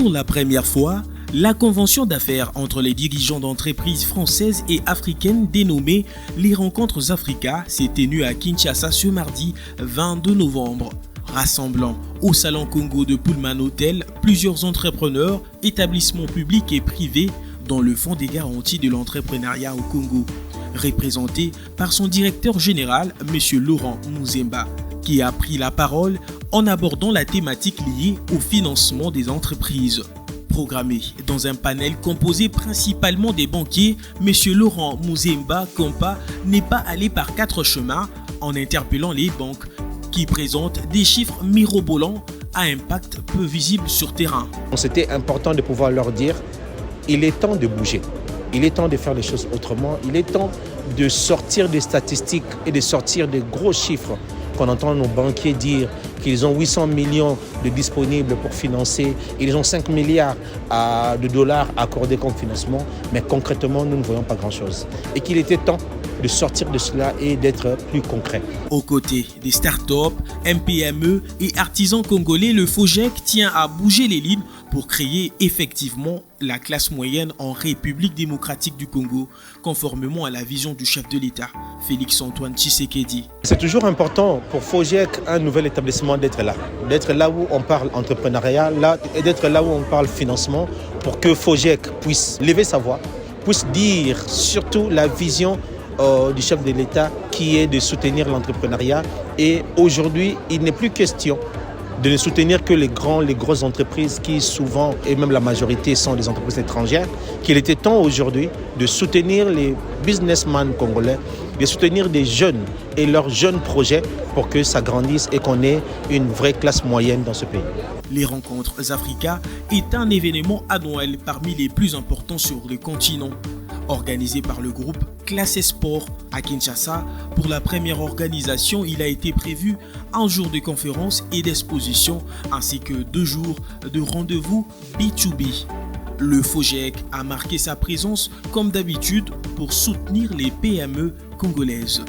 Pour la première fois, la convention d'affaires entre les dirigeants d'entreprises françaises et africaines dénommée les Rencontres Africa s'est tenue à Kinshasa ce mardi 22 novembre, rassemblant au Salon Congo de Pullman Hotel plusieurs entrepreneurs, établissements publics et privés dans le Fonds des garanties de l'entrepreneuriat au Congo, représenté par son directeur général, M. Laurent Muzemba, qui a pris la parole en abordant la thématique liée au financement des entreprises. Programmé dans un panel composé principalement des banquiers, M. Laurent Muzemba Kompa n'est pas allé par quatre chemins en interpellant les banques qui présentent des chiffres mirobolants à impact peu visible sur terrain. C'était important de pouvoir leur dire, il est temps de bouger, il est temps de faire les choses autrement, il est temps de sortir des statistiques et de sortir des gros chiffres qu'on entend nos banquiers dire qu'ils ont 800 millions de disponibles pour financer, ils ont 5 milliards de dollars accordés comme financement, mais concrètement, nous ne voyons pas grand-chose. Et qu'il était temps de sortir de cela et d'être plus concret. Aux côtés des startups, MPME et artisans congolais, le FOGEC tient à bouger les lignes pour créer effectivement la classe moyenne en République démocratique du Congo, conformément à la vision du chef de l'État, Félix-Antoine Tshisekedi. C'est toujours important pour FOGEC, un nouvel établissement, d'être là où on parle entrepreneuriat, et d'être là où on parle financement, pour que FOGEC puisse lever sa voix, puisse dire surtout la vision du chef de l'État qui est de soutenir l'entrepreneuriat. Et aujourd'hui, il n'est plus question de ne soutenir que les grosses entreprises qui souvent, et même la majorité, sont des entreprises étrangères, qu'il était temps aujourd'hui de soutenir les businessmen congolais, de soutenir des jeunes et leurs jeunes projets pour que ça grandisse et qu'on ait une vraie classe moyenne dans ce pays. Les Rencontres Africa est un événement annuel parmi les plus importants sur le continent. Organisé par le groupe Classe Sport à Kinshasa, pour la première organisation, il a été prévu un jour de conférence et d'exposition ainsi que 2 jours de rendez-vous B2B. Le FOGEC a marqué sa présence comme d'habitude pour soutenir les PME congolaises.